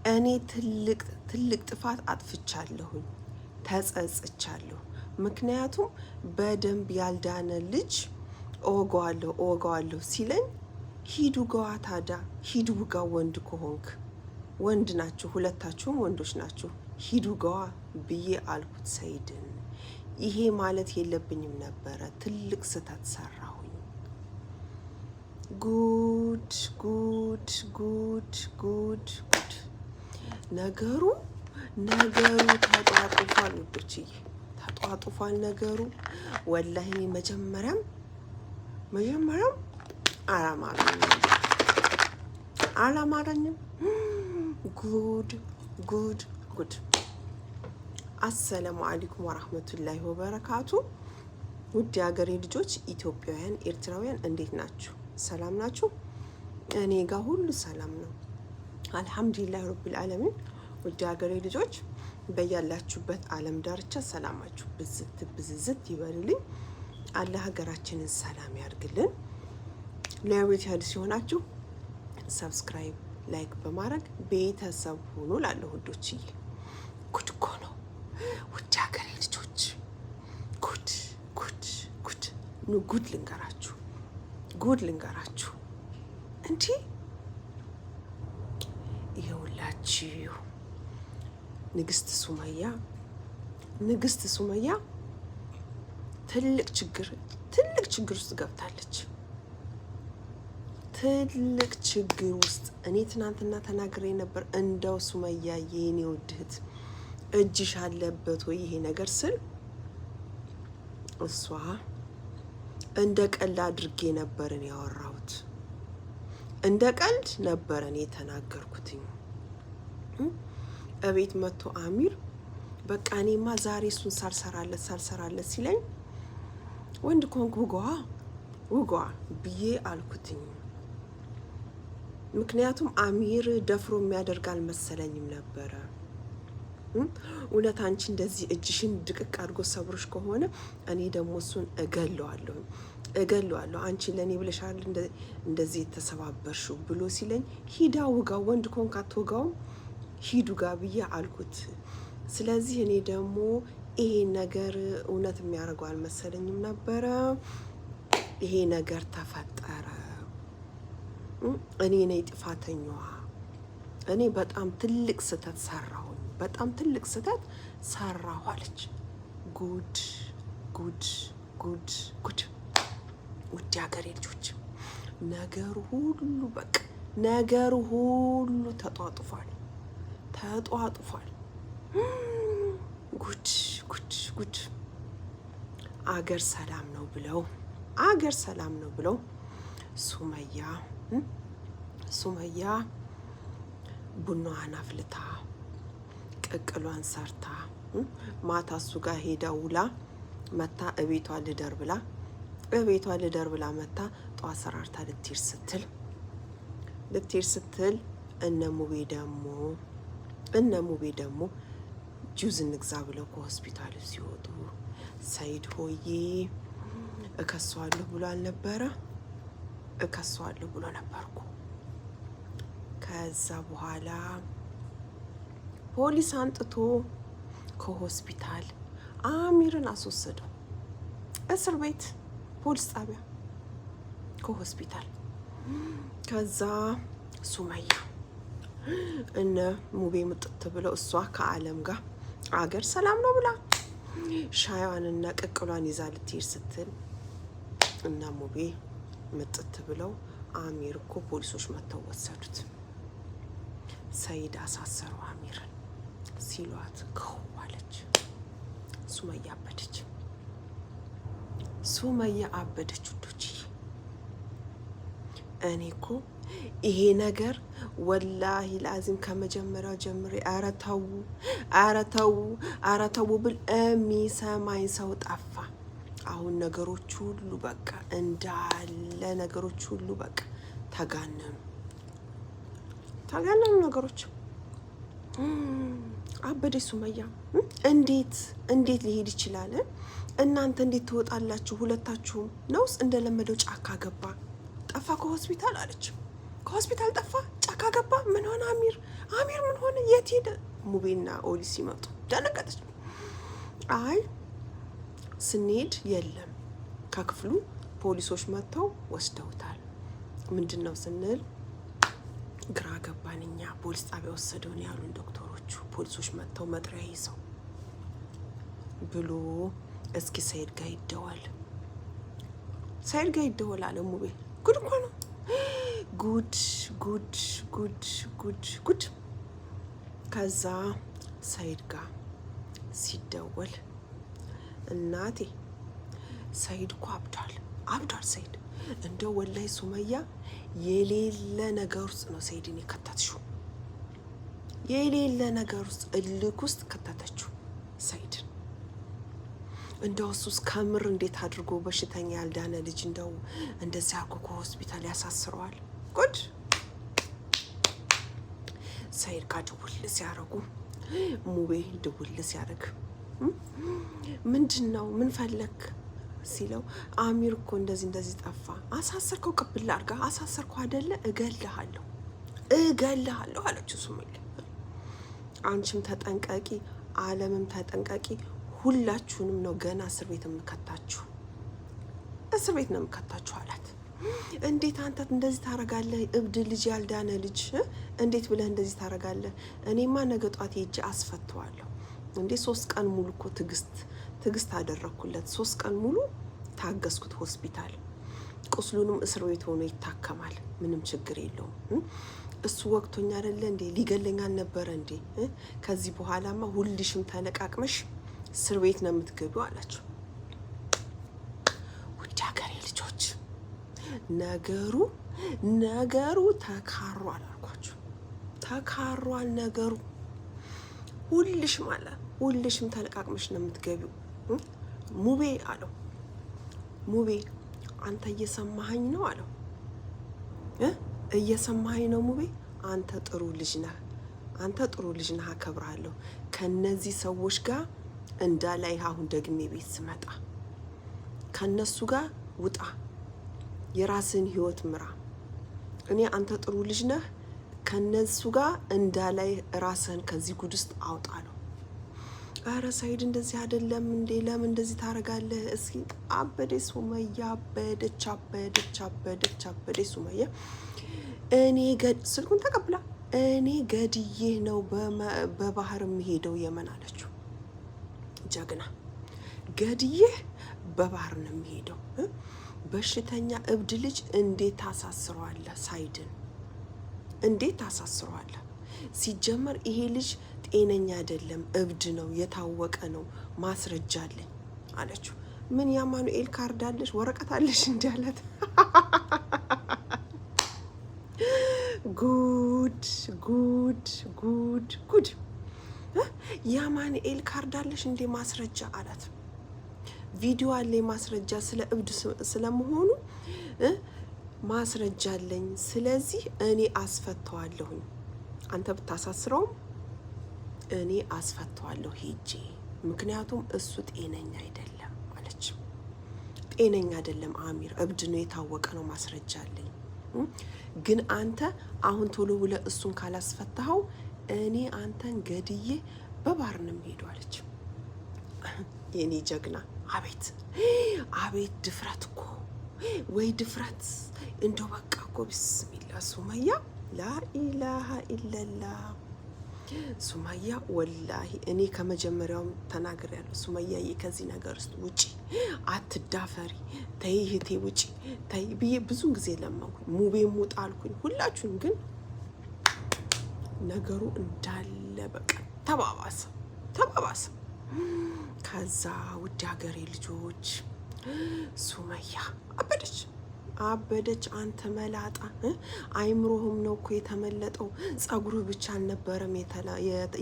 እኔ ትልቅ ጥፋት አጥፍቻለሁ፣ ተጸጽቻለሁ። ምክንያቱም በደንብ ያልዳነ ልጅ እወጋዋለሁ ሲለኝ ሂዱ ገዋ ታዳ ሂዱ ጋር ወንድ ከሆንክ ወንድ ናችሁ፣ ሁለታችሁም ወንዶች ናችሁ፣ ሂዱ ገዋ ብዬ አልኩት ሰይድን። ይሄ ማለት የለብኝም ነበረ። ትልቅ ስህተት ሰራሁኝ። ጉድ ጉድ ጉድ ጉድ ጉድ። ነገሩ ተጧጡፏል ውዶችዬ፣ ተጧጡፏል ነገሩ። ወላሂ መጀመሪያም አላማረኝም። ጉድ ጉድ ጉድ። አሰላሙ አለይኩም ወራህመቱላሂ ወበረካቱ። ውድ የሀገሬ ልጆች ኢትዮጵያውያን፣ ኤርትራውያን እንዴት ናችሁ? ሰላም ናችሁ? እኔ ጋር ሁሉ ሰላም ነው አልሐምዱሊላህ ረቢል ዓለሚን። ውድ የሀገሬ ልጆች በያላችሁበት ዓለም ዳርቻ ሰላማችሁ ብዝዝት ይበልልኝ። አላህ ሀገራችንን ሰላም ያርግልን። ለቤት ያድስ ሲሆናችሁ ሰብስክራይብ፣ ላይክ በማድረግ ቤተሰብ ሁኑ። ላለሁ ውዶችዬ፣ ጉድ እኮ ነው ውድ ሀገሬ ልጆች፣ ጉድ ጉድ ጉድ። ኑ ጉድ ልንገራችሁ እንጂ ይኸውላችሁ ንግስት ሱመያ ትልቅ ችግር ውስጥ ገብታለች። ትልቅ ችግር ውስጥ እኔ ትናንትና ተናግሬ ነበር። እንደው ሱመያ የኔ ውድህት እጅሽ አለበት ወይ ይሄ ነገር ስል እሷ እንደ ቀልድ አድርጌ ነበርን ያወራሁት። እንደ ቀልድ ነበረን የተናገርኩትኝ። እቤት መጥቶ አሚር በቃ እኔማ ዛሬ እሱን ሳልሰራለት ሲለኝ ወንድ ኮንክ ውጓ ብዬ አልኩትኝ። ምክንያቱም አሚር ደፍሮ የሚያደርግ አልመሰለኝም ነበረ። እውነት አንቺ እንደዚህ እጅሽን ድቅቅ አድርጎ ሰብሮሽ ከሆነ እኔ ደግሞ እሱን እገለዋለሁ። አንቺ ለእኔ ብለሻል እንደዚህ የተሰባበርሽው ብሎ ሲለኝ ሂዳ ውጋው፣ ወንድ ኮንክ አትወጋውም፣ ሂዱ ጋ ብዬ አልኩት። ስለዚህ እኔ ደግሞ ይሄ ነገር እውነት የሚያደርገው አልመሰለኝም ነበረ። ይሄ ነገር ተፈጠረ። እኔ ነኝ ጥፋተኛዋ። እኔ በጣም ትልቅ ስህተት ሰራሁ አለች። ጉድ ጉድ ጉድ ጉድ። ውድ ሀገሬ ልጆች ነገሩ ሁሉ ተጧጡፏል። ጉድ ጉድ ጉድ። አገር ሰላም ነው ብለው ሱመያ ቡናዋን አፍልታ ቅቅሏን ሰርታ ማታ እሱ ጋር ሄዳ ውላ መታ እቤቷ ልደር ብላ መታ ጠዋት ሰራርታ ልትሄድ ስትል እነ ሙቤ ደግሞ ጁዝ እንግዛ ብለው ከሆስፒታል ሲወጡ ሰይድ ሆዬ እከሷለሁ ብሎ ነበርኩ። ከዛ በኋላ ፖሊስ አንጥቶ ከሆስፒታል አሚርን አስወሰደው። እስር ቤት፣ ፖሊስ ጣቢያ፣ ከሆስፒታል። ከዛ ሱመያ እነ ሙቤ ምጥት ብለው እሷ ከአለም ጋር አገር ሰላም ነው ብላ ሻይዋንና ቅቅሏን ይዛ ልትሄድ ስትል እና ሙቤ ምጥት ብለው አሚር እኮ ፖሊሶች መተው ወሰዱት። ሰይድ አሳሰረው አሚርን ሲሏት ከዋለች። ሱመያ አበደች ውዶች። እኔ እኮ ይሄ ነገር ወላሂ ላዚም ከመጀመሪያው ጀምሬ ኧረ ተው ብል የሚሰማኝ ሰው ጠፋ። አሁን ነገሮች ሁሉ በቃ እንዳለ ተጋነኑ ነገሮች። አበደች ሱመያ። እንዴት ሊሄድ ይችላል? እናንተ እንዴት ትወጣላችሁ? ሁለታችሁም ነውስ እንደለመደው ጫካ ገባ ጠፋ ከሆስፒታል አለች። ከሆስፒታል ጠፋ፣ ጫካ ገባ። ምን ሆነ አሚር? አሚር ምን ሆነ? የት ሄደ? ሙቤና ኦሊ ሲመጡ ደነገጠች። አይ ስንሄድ የለም፣ ከክፍሉ ፖሊሶች መጥተው ወስደውታል። ምንድነው ስንል ግራ ገባን እኛ። ፖሊስ ጣቢያ ወሰደውን ያሉን ዶክተሮቹ። ፖሊሶች መጥተው መጥሪያ ይዘው ብሎ እስኪ ሰይድ ጋር ይደወል፣ ሰይድ ጋር ይደወል አለ ሙቤ። ጉድ እኮ ነው። ጉድ ጉድ ጉድ ጉድ ጉድ። ከዛ ሰይድ ጋር ሲደወል እናቴ ሰይድ እኮ አብዷል፣ አብዷል ሰይድ። እንደው ወላይ ሱመያ የሌለ ነገር ውስጥ ነው ሰይድን የከተትሽው፣ የሌለ ነገር ውስጥ እልክ ውስጥ ከተተችው ሰይድን። እንደው እሱስ ከምር እንዴት አድርጎ በሽተኛ ያልዳነ ልጅ እንደው እንደዚህ አድርጎ ከሆስፒታል ያሳስረዋል? ጉድ። ሰይድ ጋር ድውል ሲያረጉ ሙቤ ድውል ሲያረግ ምንድነው ምን ፈለክ ሲለው አሚር እኮ እንደዚህ ጠፋ። አሳሰርከው? ቅብል አድርጋ አሳሰርከው አይደለ? እገልሃለሁ አለችው ሱመያ። አንቺም ተጠንቀቂ፣ አለምም ተጠንቀቂ፣ ሁላችሁንም ነው ገና እስር ቤት የምከታችሁ፣ እስር ቤት ነው የምከታችሁ አላት። እንዴት አንተ እንደዚህ ታረጋለህ? እብድ ልጅ፣ ያልዳነ ልጅ እንዴት ብለህ እንደዚህ ታረጋለህ? እኔማ ነገ ጧት ሄጄ አስፈተዋለሁ። እንዴ 3 ቀን ሙሉ እኮ ትግስት አደረኩለት። 3 ቀን ሙሉ ታገስኩት ሆስፒታል። ቁስሉንም እስር ቤት ሆኖ ይታከማል፣ ምንም ችግር የለውም። እሱ ወቅቶኛ አይደለ እንዴ? ሊገለኝ አልነበረ እንዴ? ከዚህ በኋላማ ሁልሽም ተለቃቅመሽ እስር ቤት ነው የምትገቢው አላቸው። ውድ ሀገሬ ልጆች ነገሩ ተካሯል አልኳችሁ። ተካሯል ነገሩ። ሁልሽም ተለቃቅመሽ ነው የምትገቢው። ሙቤ አለው። ሙቤ አንተ እየሰማኸኝ ነው አለው። እየሰማኸኝ ነው ሙቤ? አንተ ጥሩ ልጅ ነህ፣ አከብርሃለሁ። ከነዚህ ሰዎች ጋር እንዳላይ አሁን ደግሜ ቤት ስመጣ ከነሱ ጋር ውጣ፣ የራስን ህይወት ምራ። እኔ አንተ ጥሩ ልጅ ነህ፣ ከነሱ ጋር እንዳላይ ራስህን ከዚህ ጉድ ውስጥ አውጣ ነው። አረ ሰይድ እንደዚህ አይደለም እንዴ? ለምን እንደዚህ ታረጋለህ? እስኪ አበደች ሱመያ፣ አበደች ሱመያ። ስልኩን ተቀብላ እኔ ገድዬ ነው በባህር የሚሄደው የመን አለችው። ጀግና፣ ገድዬ በባህር ነው የሚሄደው። በሽተኛ እብድ ልጅ እንዴት ታሳስረዋለህ? ሳይድን እንዴት ታሳስረዋለህ? ሲጀመር ይሄ ልጅ ጤነኛ አይደለም፣ እብድ ነው፣ የታወቀ ነው፣ ማስረጃ አለኝ አለችው። ምን የአማኑኤል ካርድ አለሽ? ወረቀት አለሽ? እንዲህ አላት። ጉድ ጉድ ጉድ ጉድ። የአማኑኤል ካርድ አለሽ እንዴ? ማስረጃ አላት። ቪዲዮ አለኝ ማስረጃ፣ ስለ እብድ ስለመሆኑ ማስረጃ አለኝ። ስለዚህ እኔ አስፈተዋለሁኝ፣ አንተ ብታሳስረውም እኔ አስፈተዋለሁ ሄጄ፣ ምክንያቱም እሱ ጤነኛ አይደለም አለች። ጤነኛ አይደለም አሚር፣ እብድ ነው፣ የታወቀ ነው፣ ማስረጃ አለኝ። ግን አንተ አሁን ቶሎ ብለህ እሱን ካላስፈታኸው እኔ አንተን ገድዬ በባህር ነው የምሄደው አለች። የኔ ጀግና፣ አቤት ድፍረት እኮ፣ ወይ ድፍረት! እንደው በቃ እኮ ቢስሚላ ሱመያ፣ ላኢላሃ ኢለላህ ሱመያ። ወላሂ እኔ ከመጀመሪያውም ተናግሬያለሁ። ሱመያዬ ከዚህ ነገር ውስጥ ውጪ፣ አትዳፈሪ፣ ተይ እህቴ ውጪ፣ ተይ ብዬ ብዙን ጊዜ ለመንኩኝ። ሙቤም ውጣ አልኩኝ፣ ሁላችሁም። ግን ነገሩ እንዳለ በቃ ተባባሰ። ከዛ ውድ ሀገሬ ልጆች ሱመያ አበደች። አንተ መላጣ፣ አይምሮህም ነው እኮ የተመለጠው፣ ጸጉርህ ብቻ አልነበረም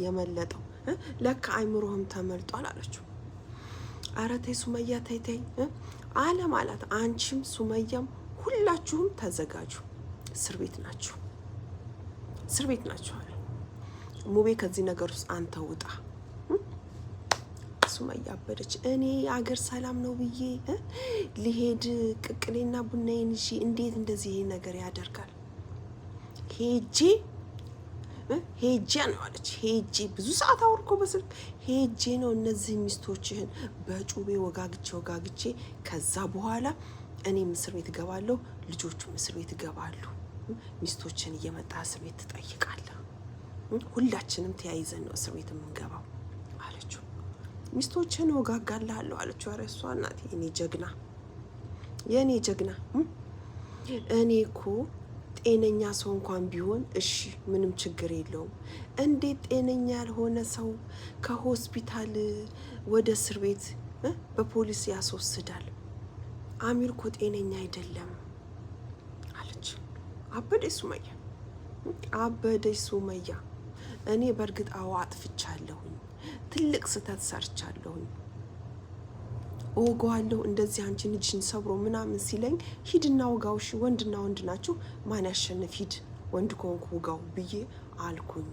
የመለጠው፣ ለካ አይምሮህም ተመልጧል አለችው። አረ ተይ ሱመያ ተይ አለ ማለት። አንቺም ሱመያም ሁላችሁም ተዘጋጁ፣ እስር ቤት ናችሁ አለ ሙቤ። ከዚህ ነገር ውስጥ አንተ ውጣ። ሱመያ አበደች። እኔ አገር ሰላም ነው ብዬ ሊሄድ ቅቅሌና ቡናዬን ይዤ እንዴት እንደዚህ ይሄ ነገር ያደርጋል? ሄጄ ነው አለች። ሄጄ ብዙ ሰዓት አውርኮ በስልክ ሄጄ ነው እነዚህ ሚስቶችህን በጩቤ ወጋግቼ ከዛ በኋላ እኔም እስር ቤት እገባለሁ፣ ልጆቹም እስር ቤት ይገባሉ። ሚስቶችን እየመጣ እስር ቤት ትጠይቃለህ፣ ሁላችንም ተያይዘን ነው እስር ቤት የምንገባው አለችው። ሚስቶችን ወጋጋላለሁ አለችው። ኧረ እሷ እናቴ የኔ ጀግና እኔ እኮ ጤነኛ ሰው እንኳን ቢሆን እሺ ምንም ችግር የለውም። እንዴት ጤነኛ ያልሆነ ሰው ከሆስፒታል ወደ እስር ቤት በፖሊስ ያስወስዳል? አሚር እኮ ጤነኛ አይደለም አለች። አበደች ሱመያ። እኔ በእርግጥ አጥፍቻለሁኝ፣ ትልቅ ስህተት ሰርቻለሁኝ፣ እወጋዋለሁ እንደዚህ አንቺን ልጅሽን ሰብሮ ምናምን ሲለኝ ሂድና ውጋው፣ እሺ ወንድና ወንድ ናችሁ፣ ማን ያሸንፍ፣ ሂድ ወንድ ከሆንኩ ውጋው ብዬ አልኩኝ።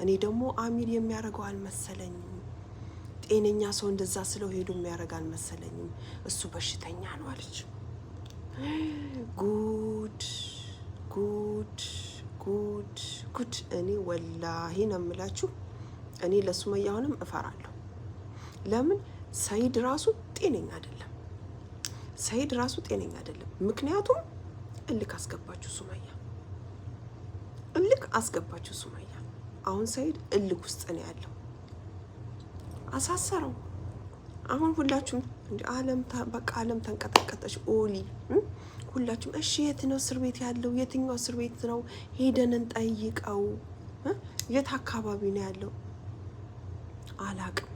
እኔ ደግሞ አሚር የሚያደርገው አልመሰለኝም። ጤነኛ ሰው እንደዛ ስለው ሄዱ የሚያደርግ አልመሰለኝም። እሱ በሽተኛ ነው አለች። ጉድ ጉድ ጉድ ጉድ! እኔ ወላሂ ነው የምላችሁ፣ እኔ ለሱመያ አሁንም እፈራለሁ። ለምን ሰይድ ራሱ ጤነኛ አይደለም። ምክንያቱም እልክ አስገባችሁ ሱመያ። አሁን ሰይድ እልክ ውስጥ ነው ያለው። አሳሰረው። አሁን ሁላችሁም በቃ ዓለም ተንቀጠቀጠች። ኦሊ ሁላችሁም እሺ የት ነው እስር ቤት ያለው? የትኛው እስር ቤት ነው? ሄደን እንጠይቀው። የት አካባቢ ነው ያለው? አላቅም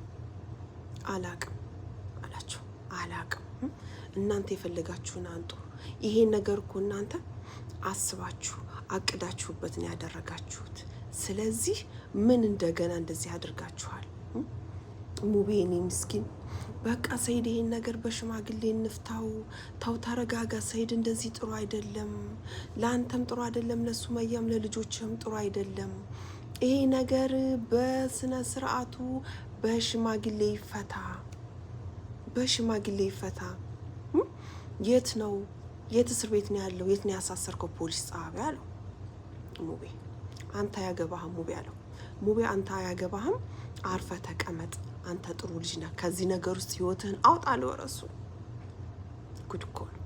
አላቸው። አላቅም። እናንተ የፈለጋችሁን አንጡ። ይሄን ነገር እኮ እናንተ አስባችሁ አቅዳችሁበት ነው ያደረጋችሁት። ስለዚህ ምን እንደገና እንደዚህ አድርጋችኋል? ሙቤ እኔ ምስኪን በቃ ሰይድ ይሄን ነገር በሽማግሌ እንፍታው። ተው ተረጋጋ ሰይድ፣ እንደዚህ ጥሩ አይደለም። ለአንተም ጥሩ አይደለም፣ ለሱመያም ለልጆችም ጥሩ አይደለም። ይሄ ነገር በስነ ስርዓቱ በሽማግሌ ይፈታ። የት ነው? የት እስር ቤት ነው ያለው? የት ነው ያሳሰርከው? ፖሊስ ጣቢያ አለው። ሙቤ አንተ አያገባህም። ሙቤ አለው። ሙቤ አንተ አያገባህም፣ አርፈ ተቀመጥ። አንተ ጥሩ ልጅ ነህ። ከዚህ ነገር ውስጥ ህይወትህን አውጣ አለው። ረሱ ጉድ እኮ ነው።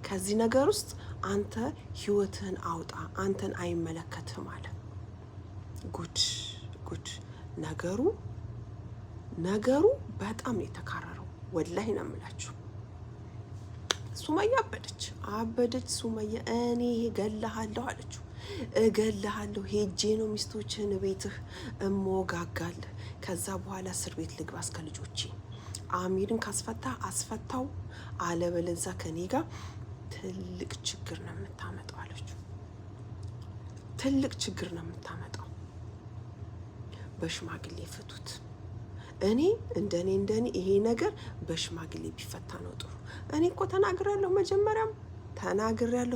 ከዚህ ነገር ውስጥ አንተ ህይወትህን አውጣ፣ አንተን አይመለከትህም አለ። ጉድ ነገሩ በጣም ነው የተካረረው። ወላሂ ነው የምላችሁ። ሱመያ አበደች። ሱመያ እኔ እገልሃለሁ አለችው። እገልሃለሁ፣ ሄጄ ነው ሚስቶችን ቤትህ እሞጋጋለህ። ከዛ በኋላ እስር ቤት ልግባ እስከ ልጆቼ። አሚርን ካስፈታ አስፈታው፣ አለበለዛ ከኔ ጋር ትልቅ ችግር ነው የምታመጣው አለችው። ትልቅ ችግር ነው የምታመጣው። በሽማግሌ ፍቱት። እኔ እንደኔ ይሄ ነገር በሽማግሌ ቢፈታ ነው ጥሩ። እኔ እኮ ተናግሬያለሁ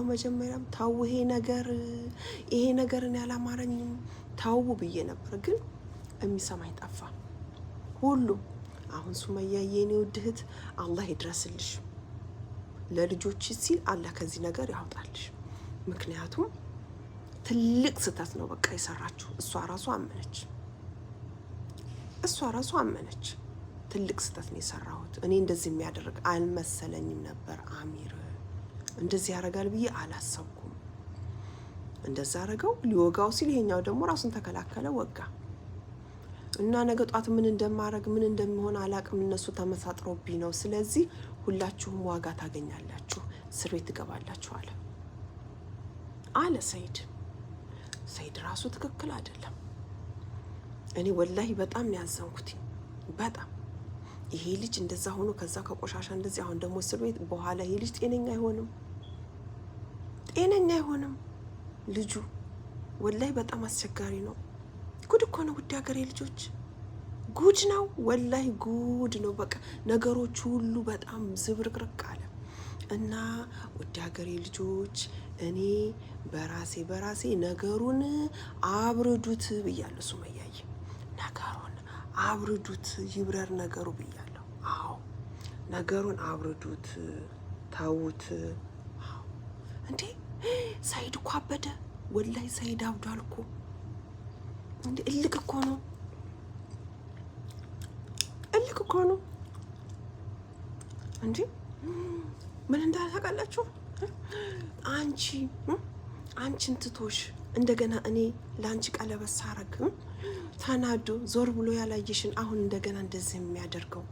መጀመሪያም ታው ይሄ ነገር እኔ አላማረኝም ታው ብዬ ነበር፣ ግን የሚሰማኝ ጠፋ ሁሉም። አሁን ሱመያ የኔ ውድ እህት አላህ ይድረስልሽ፣ ለልጆች ሲል አላህ ከዚህ ነገር ያውጣልሽ። ምክንያቱም ትልቅ ስህተት ነው በቃ የሰራችሁ። እሷ ራሱ አመነች። ትልቅ ስህተት ነው የሰራሁት። እኔ እንደዚህ የሚያደርግ አልመሰለኝም ነበር። አሚር እንደዚህ ያደርጋል ብዬ አላሰብኩም። እንደዛ አደረገው። ሊወጋው ሲል ይሄኛው ደግሞ ራሱን ተከላከለ፣ ወጋ እና ነገ ጧት ምን እንደሚሆን አላቅም። እነሱ ተመሳጥሮብኝ ነው። ስለዚህ ሁላችሁም ዋጋ ታገኛላችሁ፣ እስር ቤት ትገባላችሁ አለ ሰይድ ራሱ ትክክል አይደለም። እኔ ወላሂ በጣም ነው ያዘንኩት። በጣም ይሄ ልጅ እንደዛ ሆኖ ከዛ ከቆሻሻ እንደዚህ አሁን ደግሞ እስር ቤት በኋላ ይሄ ልጅ ጤነኛ አይሆንም ልጁ። ወላሂ በጣም አስቸጋሪ ነው። ጉድ እኮ ነው ውድ ሀገሬ ልጆች፣ ጉድ ነው ወላሂ ጉድ ነው። በቃ ነገሮቹ ሁሉ በጣም ዝብርቅርቅ አለ እና ውድ ሀገሬ ልጆች እኔ በራሴ ነገሩን አብርዱት ብያለሁ። ሱመያዬ ነገሩን አብርዱት፣ ይብረር ነገሩ ብያለሁ። አዎ ነገሩን አብርዱት፣ ተውት። አዎ እንዴ ሰይድ እኮ አበደ። ወላሂ ሰይድ አብዷል እኮ እንዴ! እልክ እኮ ነው እንዴ! ምን እንዳለ ታውቃላችሁ? አንቺን ትቶሽ እንደገና እኔ ለአንቺ ቀለበት ሳረግ ተናዶ ዞር ብሎ ያላየሽን አሁን እንደገና እንደዚህ የሚያደርገው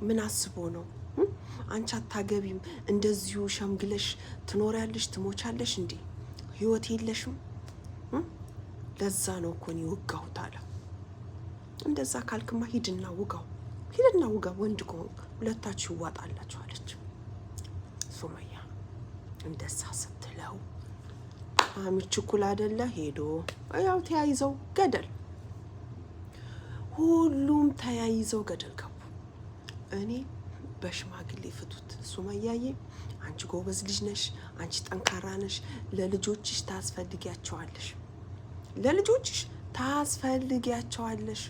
ምን አስቦ ነው? አንቺ አታገቢም፣ እንደዚሁ ሸምግለሽ ትኖሪያለሽ፣ ትሞቻለሽ እንዴ? ህይወት የለሽም? ለዛ ነው እኮ እኔ ወጋሁት አለ። እንደዛ ካልክማ ሂድና ውጋው፣ ወንድ ከሆንክ ሁለታችሁ ይዋጣላችሁ አለች ሱመያ። እንደዛ ስትለው አሚር ችኩል አይደለ ሄዶ ያው ተያይዘው ገደል፣ ሁሉም ተያይዘው ገደል ገቡ። እኔ በሽማግሌ ፍቱት ሱመያዬ፣ አንቺ ጎበዝ ልጅ ነሽ፣ አንቺ ጠንካራ ነሽ፣ ለልጆችሽ ታስፈልጊያቸዋለሽ።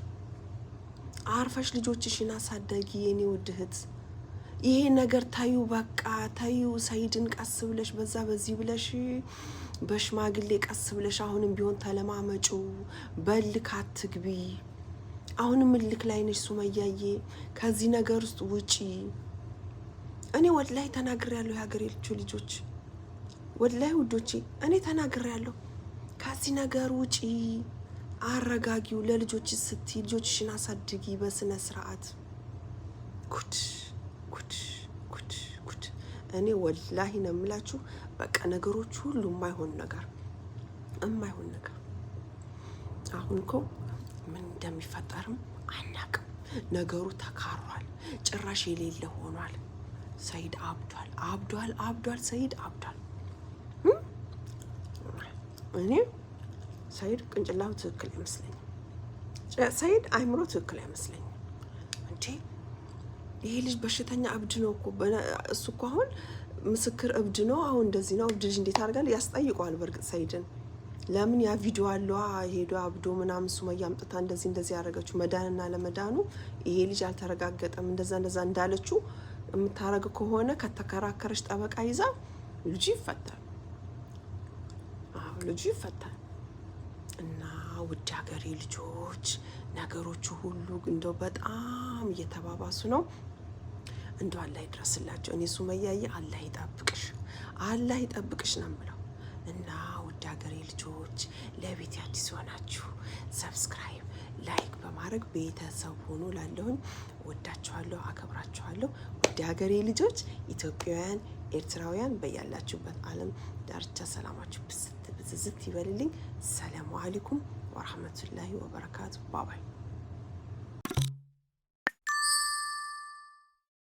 አርፈሽ ልጆችሽን አሳደጊ የኔ ውድ እህት። ይሄ ነገር ታዩ፣ በቃ ታዩ። ሰይድን ቀስ ብለሽ በዛ በዚህ ብለሽ በሽማግሌ ቀስ ብለሽ አሁንም ቢሆን ተለማመጩ፣ በልክ አትግቢ። አሁንም እልክ ላይ ነሽ ሱመያዬ፣ ከዚህ ነገር ውስጥ ውጪ። እኔ ወላሂ ተናግሬያለሁ፣ የሀገሬ ልጆች ወላሂ ውዶቼ፣ እኔ ተናግሬያለሁ። ከዚህ ነገር ውጪ፣ አረጋጊው፣ ለልጆች ስትይ ልጆችሽን አሳድጊ በስነ ስርዓት። ጉድ ጉድ ጉድ ጉድ! እኔ ወላሂ ነው የምላችሁ፣ በቃ ነገሮች ሁሉ የማይሆን ነገር አሁን እኮ ምን እንደሚፈጠርም አናቅም። ነገሩ ተካሯል፣ ጭራሽ የሌለ ሆኗል። ሰይድ አብዷል፣ ሰይድ አብዷል። እኔ ሰይድ ቅንጭላው ትክክል አይመስለኝም፣ ሰይድ አይምሮ ትክክል አይመስለኝም። እንዴ ይሄ ልጅ በሽተኛ እብድ ነው እኮ። እሱ እኮ አሁን ምስክር እብድ ነው። አሁን እንደዚህ ነው እብድ ልጅ እንዴት አድርጋል ያስጠይቀዋል። በእርግጥ ሰይድን ለምን ያ ቪዲዮ አለዋ ሄዶ አብዶ ምናምን ሱመያ አምጥታ እንደዚህ ያደረገችው መዳንና ለመዳኑ ይሄ ልጅ አልተረጋገጠም። እንደዛ እንዳለችው የምታረግ ከሆነ ከተከራከረች ጠበቃ ይዛ ልጁ ይፈታል። እና ውድ ሀገሬ ልጆች ነገሮቹ ሁሉ እንደው በጣም እየተባባሱ ነው። እንደው አላህ ይድረስላቸው። እኔ ሱመያዬ አላህ ይጠብቅሽ ነው የምለው። እና ውድ ሀገሬ ልጆች ለቤት አዲስ ሆናችሁ ሰብስክራይብ፣ ላይክ በማድረግ ቤተሰብ ሆኖ ላለሁኝ ወዳችኋለሁ፣ አከብራችኋለሁ። ውድ ሀገሬ ልጆች ኢትዮጵያውያን፣ ኤርትራውያን በያላችሁበት ዓለም ዳርቻ ሰላማችሁ ብዝት ይበልልኝ። ሰላሙ አለይኩም ወራህመቱላሂ ወበረካቱ። ባባይ